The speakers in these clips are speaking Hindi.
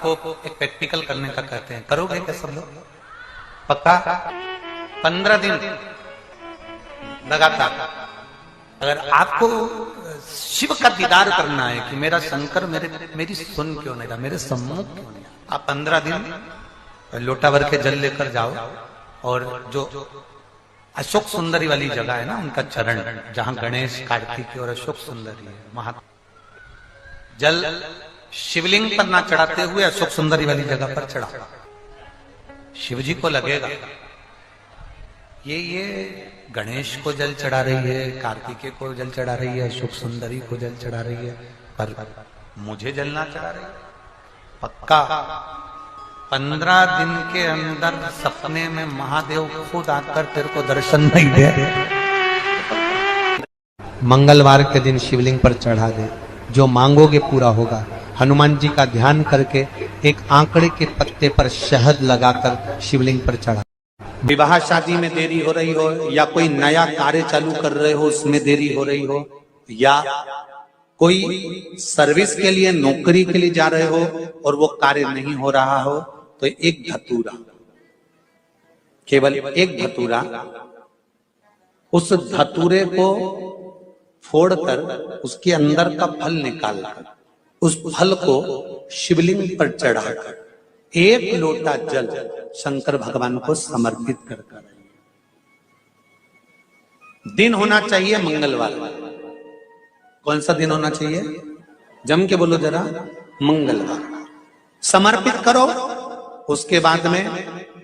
आपको एक प्रैक्टिकल करने का कहते हैं, करोगे क्या सब लोग? पक्का? 15 दिन लगातार अगर आपको शिव का दीदार करना है कि मेरा शंकर मेरी सुन क्यों नहीं रहा, मेरे सम्मुख क्यों नहीं, आप 15 दिन लोटा भर के जल लेकर जाओ और जो अशोक सुंदरी वाली जगह है ना, उनका चरण जहां गणेश कार्तिक और अशोक सुंदरी है, वहां जल शिवलिंग पर ना चढ़ाते हुए अशोक सुंदरी वाली जगह पर चढ़ा, शिव जी को लगेगा ये गणेश को जल चढ़ा रही है, कार्तिकेय को जल चढ़ा रही है, अशोक सुंदरी को जल चढ़ा रही है, पर मुझे जल ना चढ़ा रही। पक्का 15 दिन के अंदर सपने में महादेव खुद आकर तेरे को दर्शन नहीं दे, मंगलवार के दिन शिवलिंग पर चढ़ा दे, जो मांगोगे पूरा होगा। हनुमान जी का ध्यान करके एक आंकड़े के पत्ते पर शहद लगाकर शिवलिंग पर चढ़ा। विवाह शादी में देरी हो रही हो, या कोई नया कार्य चालू कर रहे हो उसमें देरी हो रही हो, या कोई सर्विस के लिए नौकरी के लिए जा रहे हो और वो कार्य नहीं हो रहा हो, तो एक धतूरा, केवल एक धतूरा, उस धतूरे को फोड़कर उसके अंदर का फल निकालकर उस फल को शिवलिंग पर चढ़ाकर एक लोटा जल शंकर भगवान को समर्पित कर दिन होना चाहिए मंगलवार। कौन सा दिन होना चाहिए? जम के बोलो जरा, मंगलवार समर्पित करो। उसके बाद में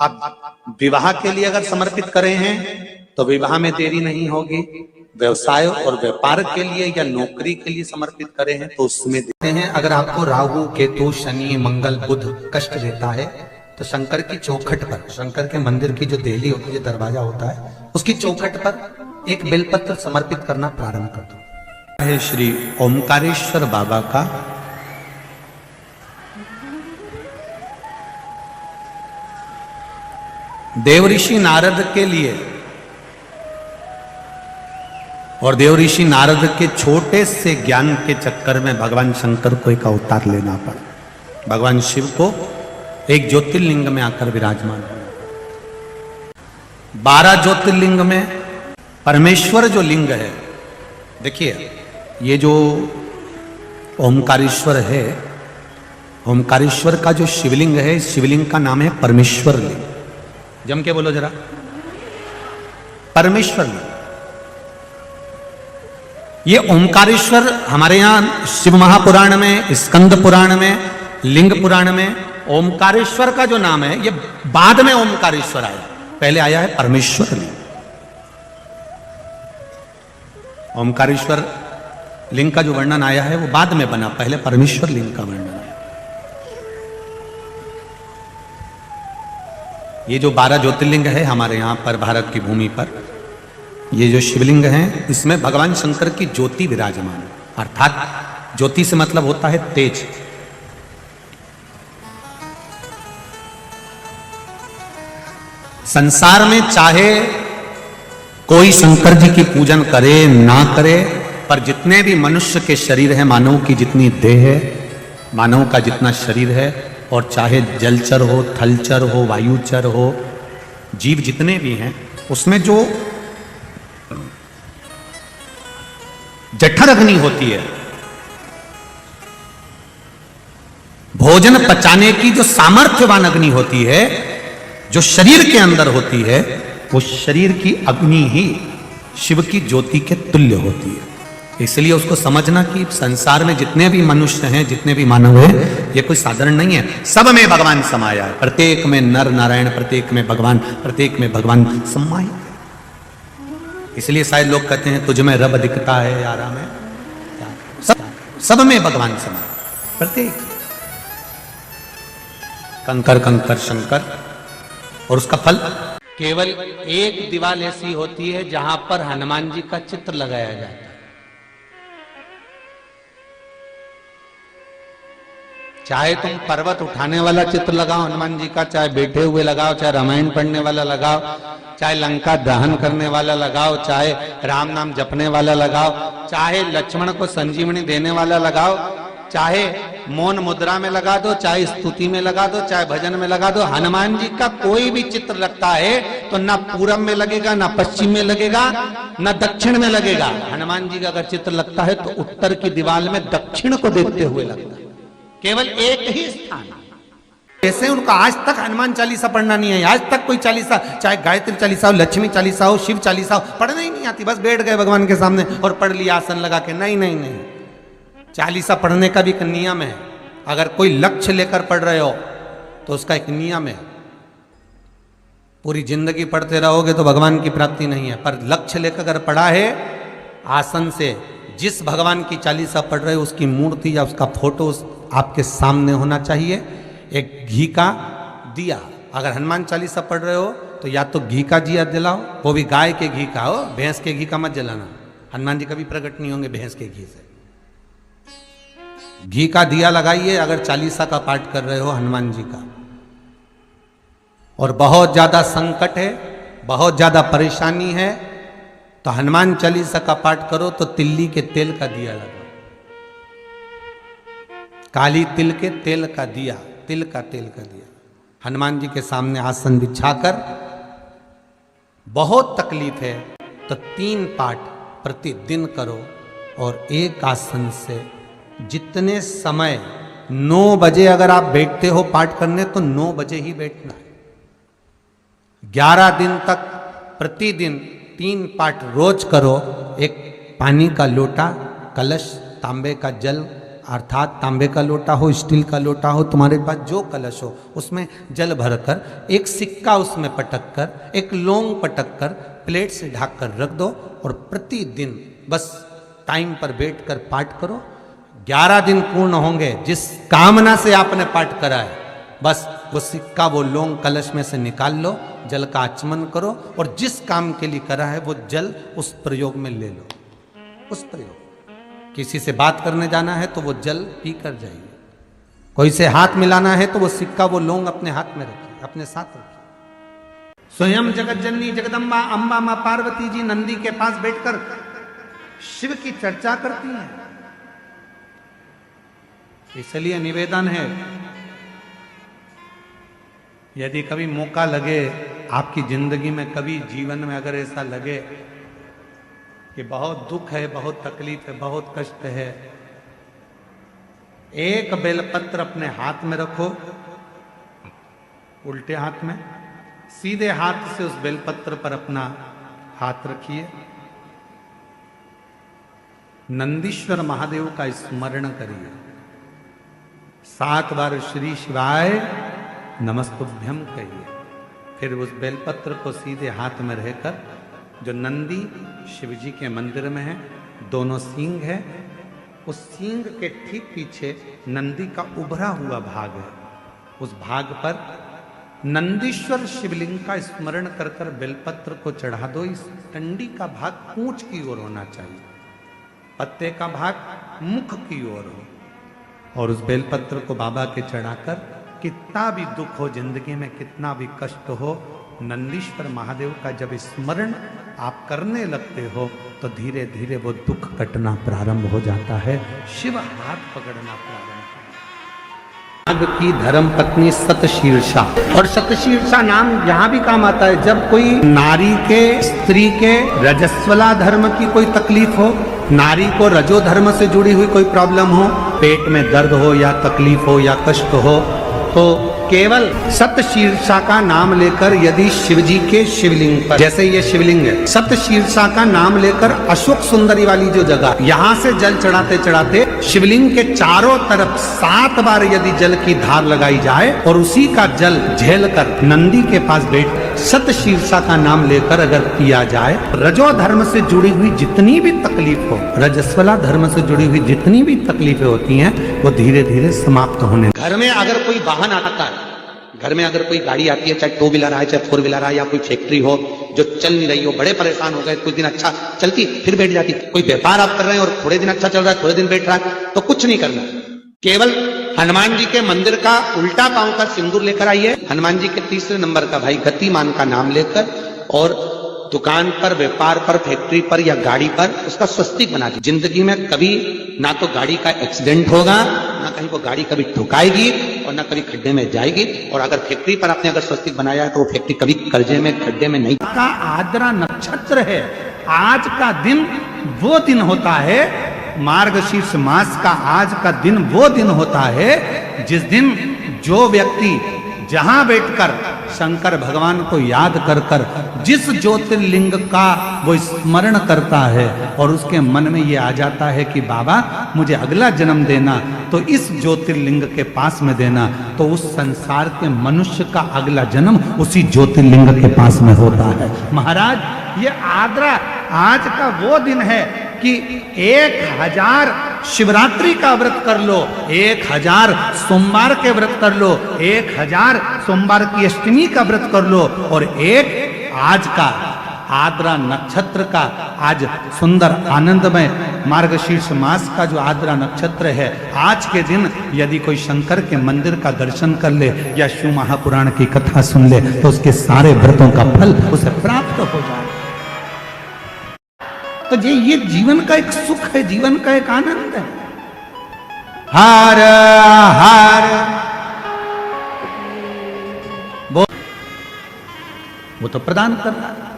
आप विवाह के लिए अगर समर्पित करे हैं तो विवाह में देरी नहीं होगी। व्यवसाय और व्यापार के लिए या नौकरी के लिए समर्पित करे हैं तो उसमें देते हैं। अगर आपको राहु केतु शनि मंगल बुध कष्ट देता है तो शंकर की चौखट पर, शंकर के मंदिर की जो देहली होती है, दरवाजा होता है, उसकी चौखट पर एक बेलपत्र समर्पित करना प्रारंभ कर दो। है श्री ओमकारेश्वर बाबा का देवऋषि नारद के लिए, और देवऋषि नारद के छोटे से ज्ञान के चक्कर में भगवान शंकर को एक अवतार लेना पड़ा। भगवान शिव को एक ज्योतिर्लिंग में आकर विराजमान हुआ। 12 ज्योतिर्लिंग में परमेश्वर जो लिंग है, देखिए ये जो ओमकारेश्वर है, ओमकारेश्वर का जो शिवलिंग है, शिवलिंग का नाम है परमेश्वर लिंग। जम के बोलो जरा, परमेश्वर लिंग। ये ओमकारेश्वर हमारे यहां शिव महापुराण में, स्कंद पुराण में, लिंग पुराण में ओमकारेश्वर का जो नाम है ये बाद में ओमकारेश्वर आया, पहले आया है परमेश्वर लिंग। ओमकारेश्वर लिंग का जो वर्णन आया है वो बाद में बना, पहले परमेश्वर लिंग का वर्णन आया। ये जो 12 ज्योतिर्लिंग है हमारे यहां पर भारत की भूमि पर, ये जो शिवलिंग हैं इसमें भगवान शंकर की ज्योति विराजमान है। अर्थात ज्योति से मतलब होता है तेज। संसार में चाहे कोई शंकर जी की पूजन करे ना करे, पर जितने भी मनुष्य के शरीर है, मानव की जितनी देह है, मानव का जितना शरीर है, और चाहे जलचर हो, थलचर हो, वायुचर हो, जीव जितने भी हैं, उसमें जो जठर अग्नि होती है, भोजन पचाने की जो सामर्थ्यवान अग्नि होती है, जो शरीर के अंदर होती है, वो शरीर की अग्नि ही शिव की ज्योति के तुल्य होती है। इसलिए उसको समझना कि संसार में जितने भी मनुष्य हैं, जितने भी मानव हैं, ये कोई साधारण नहीं है, सब में भगवान समाया है। प्रत्येक में नर नारायण, प्रत्येक में भगवान, प्रत्येक में भगवान समाये। इसलिए शायद लोग कहते हैं तुझ में रब दिखता है यारा में, सब में भगवान समाये, प्रत्येक। कंकर कंकर शंकर। और उसका फल केवल एक दीवार ऐसी होती है जहां पर हनुमान जी का चित्र लगाया जाता है। चाहे तुम पर्वत उठाने वाला चित्र लगाओ हनुमान जी का, चाहे बैठे हुए लगाओ, चाहे रामायण पढ़ने वाला लगाओ, चाहे लंका दहन करने वाला लगाओ, चाहे राम नाम जपने वाला लगाओ, चाहे लक्ष्मण को संजीवनी देने वाला लगाओ, चाहे मौन मुद्रा में लगा दो, चाहे स्तुति में लगा दो, चाहे भजन में लगा दो, हनुमान जी का कोई भी चित्र लगता है तो ना पूरब में लगेगा, ना पश्चिम में लगेगा, ना दक्षिण में लगेगा। हनुमान जी का अगर चित्र लगता है तो उत्तर की दीवार में दक्षिण को देखते हुए लगता है, केवल एक ही स्थान। ऐसे उनका आज तक हनुमान चालीसा पढ़ना नहीं है, आज तक कोई चालीसा, चाहे गायत्री चालीसा हो, लक्ष्मी चालीसा हो, शिव चालीसा हो, पढ़ना ही नहीं आती। बस बैठ गए भगवान के सामने और पढ़ लिया आसन लगा के। नहीं नहीं नहीं, चालीसा पढ़ने का भी एक नियम है। अगर कोई लक्ष्य लेकर पढ़ रहे हो तो उसका एक नियम है। पूरी जिंदगी पढ़ते रहोगे तो भगवान की प्राप्ति नहीं है, पर लक्ष्य लेकर अगर पढ़ा है आसन से, जिस भगवान की चालीसा पढ़ रहे हो उसकी मूर्ति या उसका फोटो आपके सामने होना चाहिए। एक घी का दिया, अगर हनुमान चालीसा पढ़ रहे हो तो या तो घी का दिया जलाओ, वो भी गाय के घी का हो, भैंस के घी का मत जलाना। हनुमान जी कभी प्रकट नहीं होंगे भैंस के घी से। घी का दिया लगाइए अगर चालीसा का पाठ कर रहे हो हनुमान जी का। और बहुत ज्यादा संकट है, बहुत ज्यादा परेशानी है तो हनुमान चालीसा का पाठ करो तो तिल्ली के तेल का दिया लगाओ, काली तिल के तेल का दिया, तिल का तेल का दिया हनुमान जी के सामने आसन बिछाकर। बहुत तकलीफ है तो 3 पाठ प्रतिदिन करो और एक आसन से जितने समय 9 बजे अगर आप बैठते हो पाठ करने तो 9 बजे ही बैठना है। 11 दिन तक प्रतिदिन 3 पाठ रोज करो। एक पानी का लोटा, कलश, तांबे का जल अर्थात तांबे का लोटा हो, स्टील का लोटा हो, तुम्हारे पास जो कलश हो उसमें जल भरकर एक सिक्का उसमें पटक कर, एक लौंग पटक कर प्लेट से ढक कर रख दो और प्रतिदिन बस टाइम पर बैठकर पाठ करो। 11 दिन पूर्ण होंगे, जिस कामना से आपने पाठ करा है बस वो सिक्का, वो लौंग कलश में से निकाल लो, जल का आचमन करो और जिस काम के लिए करा है वो जल उस प्रयोग में ले लो। उस प्रयोग, किसी से बात करने जाना है तो वो जल पी कर जाइए, कोई से हाथ मिलाना है तो वो सिक्का, वो लौंग अपने हाथ में रखिए, अपने साथ रखिए। स्वयं जगत जननी जगदम्बा अम्बा मां पार्वती जी नंदी के पास बैठकर शिव की चर्चा करती हैं। इसलिए निवेदन है, यदि कभी मौका लगे आपकी जिंदगी में, कभी जीवन में अगर ऐसा लगे कि बहुत दुख है, बहुत तकलीफ है, बहुत कष्ट है, एक बेलपत्र अपने हाथ में रखो, उल्टे हाथ में, सीधे हाथ से उस बेलपत्र पर अपना हाथ रखिए, नंदीश्वर महादेव का स्मरण करिए, 7 बार श्री शिवाय नमस्तुभ्यम कहिए। फिर उस बेलपत्र को सीधे हाथ में रहकर, जो नंदी शिवजी के मंदिर में है, दोनों सींग है, उस सींग के ठीक पीछे नंदी का उभरा हुआ भाग है, उस भाग पर नंदीश्वर शिवलिंग का स्मरण कर कर बेलपत्र को चढ़ा दो। इस डंडी का भाग पूंछ की ओर होना चाहिए, पत्ते का भाग मुख की ओर हो और उस बेलपत्र को बाबा के चढ़ाकर, कितना भी दुख हो जिंदगी में, कितना भी कष्ट हो, नंदीश्वर महादेव का जब स्मरण आप करने लगते हो तो धीरे धीरे वो दुख कटना प्रारंभ हो जाता है, शिव हाथ पकड़ना प्रारंभ होता है। नाग की धर्म पत्नी सतशीर्षा, और सतशीर्षा नाम यहां भी काम आता है जब कोई नारी के, स्त्री के रजस्वला धर्म की कोई तकलीफ हो, नारी को रजो धर्म से जुड़ी हुई कोई प्रॉब्लम हो, पेट में दर्द हो या तकलीफ हो या कष्ट हो, तो केवल सतशीर्षा का नाम लेकर यदि शिवजी के शिवलिंग पर, जैसे ये शिवलिंग है, सतशीर्षा का नाम लेकर अशोक सुंदरी वाली जो जगह, यहां से जल चढ़ाते चढ़ाते शिवलिंग के चारों तरफ 7 बार यदि जल की धार लगाई जाए और उसी का जल झेल कर नंदी के पास बैठ सतशीर्षा का नाम लेकर अगर पिया जाए, रजो धर्म से जुड़ी हुई जितनी भी तकलीफ हो, रजस्वला धर्म से जुड़ी हुई जितनी भी तकलीफें होती हैं, वो धीरे धीरे समाप्त होने। घर में अगर कोई वाहन आता है, घर में अगर कोई गाड़ी आती है, चाहे 2 व्हीलर है, चाहे 4 व्हीलर है, या कोई फैक्ट्री हो जो चल नहीं रही हो, बड़े परेशान हो गए, कुछ दिन अच्छा चलती फिर बैठ जाती, कोई व्यापार आप कर रहे हैं और थोड़े दिन अच्छा चल रहा है, थोड़े दिन बैठ रहा है, तो कुछ नहीं करना, केवल हनुमान जी के मंदिर का उल्टा पांव का सिंदूर लेकर आइए, हनुमान जी के 3रे नंबर का भाई गतिमान का नाम लेकर, और दुकान पर, व्यापार पर, फैक्ट्री पर या गाड़ी पर उसका स्वस्तिक बना के, जिंदगी में कभी ना तो गाड़ी का एक्सीडेंट होगा, ना कहीं वो गाड़ी कभी ठुकाएगी और ना कभी खड्डे में जाएगी। और अगर फैक्ट्री पर आपने अगर स्वस्तिक बनाया है तो वो फैक्ट्री कभी कर्जे में, खड्डे में नहीं। का आद्रा नक्षत्र है। आज का दिन वो दिन होता है, मार्गशीर्ष मास का आज का दिन वो दिन होता है जिस दिन जो व्यक्ति जहां बैठकर शंकर भगवान को याद कर कर जिस ज्योतिर्लिंग का वो स्मरण करता है और उसके मन में ये आ जाता है कि बाबा मुझे अगला जन्म देना तो इस ज्योतिर्लिंग के पास में देना, तो उस संसार के मनुष्य का अगला जन्म उसी ज्योतिर्लिंग के पास में होता है। महाराज ये आद्रा आज का वो दिन है कि 1000 शिवरात्रि का व्रत कर लो, 1000 सोमवार के व्रत कर लो, 1000 सोमवार की अष्टमी का व्रत कर लो, और एक आज का आद्रा नक्षत्र का आज सुंदर आनंदमय मार्गशीर्ष मास का जो आद्रा नक्षत्र है, आज के दिन यदि कोई शंकर के मंदिर का दर्शन कर ले या शिव महापुराण की कथा सुन ले तो उसके सारे व्रतों का फल उसे प्राप्त हो जाए। तो ये जीवन का एक सुख है, जीवन का एक आनंद है। हर हर वो तो प्रदान कर रहा है।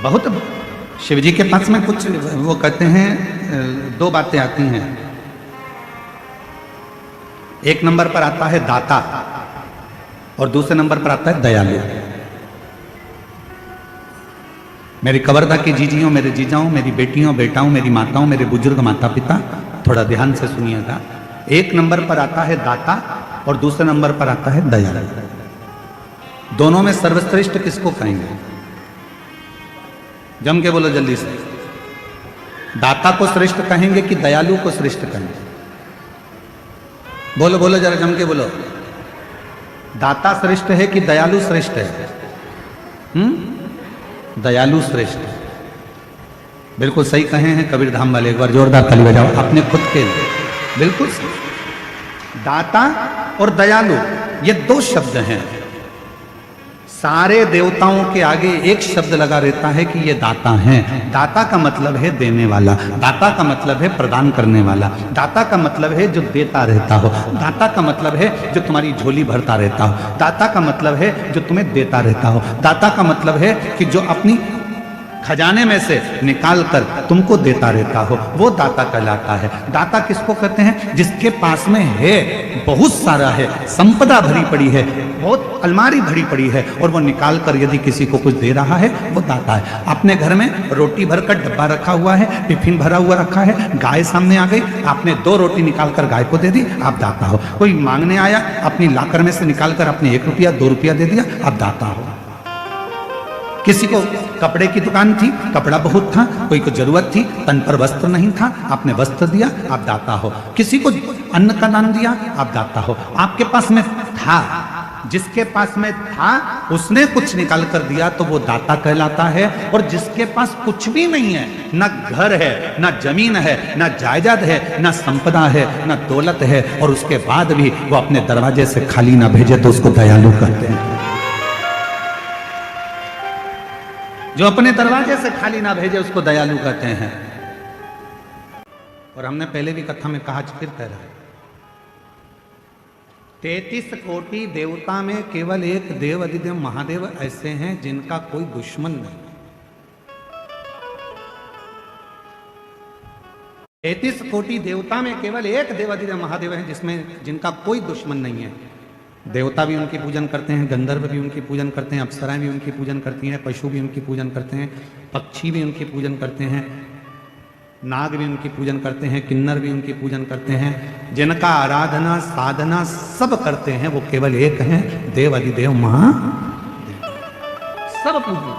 बहुत शिव जी के पास में कुछ वो कहते हैं, दो बातें आती हैं। एक नंबर पर आता है दाता और दूसरे नंबर पर आता है दयालु। मेरी कवर्धा की जीजियों, मेरे जीजाओं, मेरी बेटियों, बेटाओं, मेरी माताओं, मेरे बुजुर्ग माता पिता, थोड़ा ध्यान से सुनिएगा। एक नंबर पर आता है दाता और दूसरे नंबर पर आता है दयालु। दोनों में सर्वश्रेष्ठ किसको कहेंगे? जम के बोलो जल्दी से। दाता को श्रेष्ठ कहेंगे कि दयालु को श्रेष्ठ कहेंगे? बोलो बोलो जरा जम के बोलो। दाता श्रेष्ठ है कि दयालु श्रेष्ठ है? दयालु श्रेष्ठ। बिल्कुल सही कहे हैं कबीर धाम वाले, एक बार जोरदार ताली बजाओ अपने खुद के लिए। बिल्कुल सही। दाता और दयालु ये दो शब्द हैं। सारे देवताओं के आगे एक शब्द लगा रहता है कि ये दाता हैं। दाता का मतलब है देने वाला, दाता का मतलब है प्रदान करने वाला, दाता का मतलब है जो देता रहता हो, दाता का मतलब है जो तुम्हारी झोली भरता रहता हो, दाता का मतलब है जो तुम्हें देता रहता हो, दाता का मतलब है कि जो अपनी खजाने में से निकाल कर तुमको देता रहता हो, वो दाता कहलाता है। दाता किसको कहते हैं? जिसके पास में है, बहुत सारा है, संपदा भरी पड़ी है, बहुत अलमारी भरी पड़ी है और वो निकाल कर यदि किसी को कुछ दे रहा है, वो दाता है। अपने घर में रोटी भरकर डब्बा रखा हुआ है, टिफिन भरा हुआ रखा है, गाय सामने आ गई, आपने 2 रोटी निकाल कर गाय को दे दी, आप दाता हो। कोई मांगने आया, अपनी लाकर में से निकाल कर अपने 1 रुपया 2 रुपया दे दिया, आप दाता हो। किसी को कपड़े की दुकान थी, कपड़ा बहुत था, कोई को जरूरत थी, तन पर वस्त्र नहीं था, आपने वस्त्र दिया, आप दाता हो। किसी को अन्न का दान दिया, आप दाता हो। आपके पास में था, जिसके पास में था उसने कुछ निकाल कर दिया तो वो दाता कहलाता है। और जिसके पास कुछ भी नहीं है, ना घर है, ना जमीन है, ना जायदाद है, ना संपदा है, ना दौलत है, और उसके बाद भी वो अपने दरवाजे से खाली ना भेजे तो उसको दयालु कहते हैं। जो अपने दरवाजे से खाली ना भेजे उसको दयालु कहते हैं। और हमने पहले भी कथा में कहा, फिर कह रहा है, 33 कोटि देवता में केवल एक देव अधिदेव महादेव ऐसे हैं जिनका कोई दुश्मन नहीं। 33 कोटि देवता में केवल एक देव अधिदेव महादेव है जिनका कोई दुश्मन नहीं है। देवता भी उनकी पूजन करते हैं, गंधर्व भी उनकी पूजन करते हैं, अप्सराएं भी उनकी पूजन करती हैं, पशु भी उनकी पूजन करते हैं, पक्षी भी उनकी पूजन करते हैं, नाग भी उनकी पूजन करते हैं, किन्नर भी उनकी पूजन करते हैं। जिनका आराधना साधना सब करते हैं वो केवल एक हैं, देव अधिदेव महादेव। सब पूजन।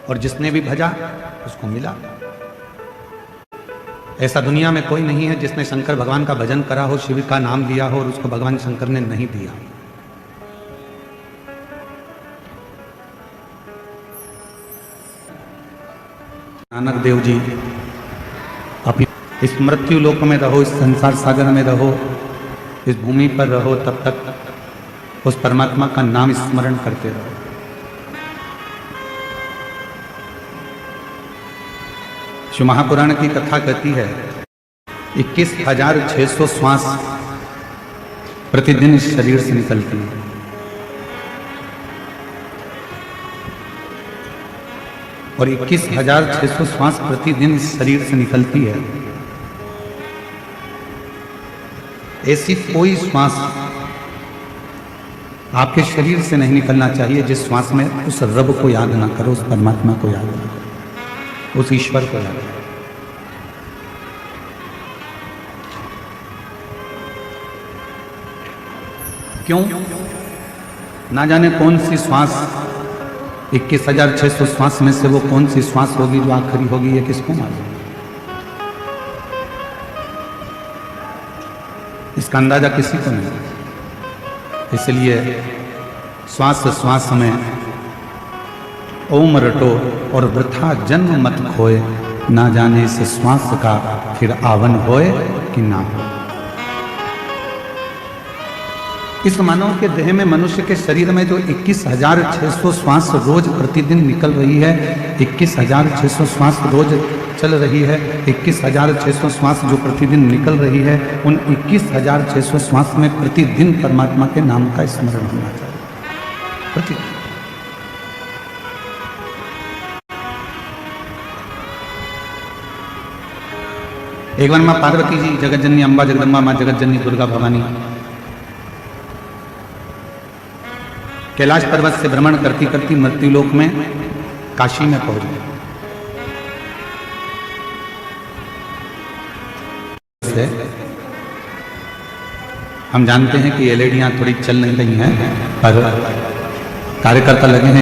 और जिसने भी भजा उसको मिला। ऐसा दुनिया में कोई नहीं है जिसने शंकर भगवान का भजन करा हो, शिव का नाम लिया हो और उसको भगवान शंकर ने नहीं दिया। नानक देव जी, आप इस मृत्यु लोक में रहो, इस संसार सागर में रहो, इस भूमि पर रहो तब तक उस परमात्मा का नाम स्मरण करते रहो। शिव महापुराण की कथा कहती है 21,600 श्वास प्रतिदिन इस शरीर से निकलती है। और 21,600 श्वास प्रतिदिन इस शरीर से निकलती है। ऐसी कोई श्वास आपके शरीर से नहीं निकलना चाहिए जिस श्वास में उस रब को याद ना करो, उस परमात्मा को याद ना करो, उस ईश्वर को याद करो। क्यों? ना जाने कौन सी श्वास 21,600 श्वास में से वो कौन सी श्वास होगी जो आखिरी होगी, ये किसको मालूम। इसका अंदाजा किसी को नहीं। इसलिए श्वास श्वास में ओम रटो और वृथा जन्म मत खोए, ना जाने इस श्वास का फिर आवन होए कि ना हो। इस मानव के देह में, मनुष्य के शरीर में जो 21,600 श्वास रोज प्रतिदिन निकल रही है, 21,600 श्वास रोज चल रही है, 21,600 श्वास जो प्रतिदिन निकल रही है, उन 21,600 श्वास में प्रतिदिन परमात्मा के नाम का स्मरण होना चाहिए। प्रतिदिन। एक बार मां पार्वती जी, जगत जननी अम्बा जगदम्बा, मां जगत जननी दुर्गा भवानी कैलाश पर्वत से भ्रमण करती करती मृत्युलोक में काशी में पहुंच गए। हम जानते हैं कि एलईडियां थोड़ी चल नहीं रही हैं, पर कार्यकर्ता लगे हैं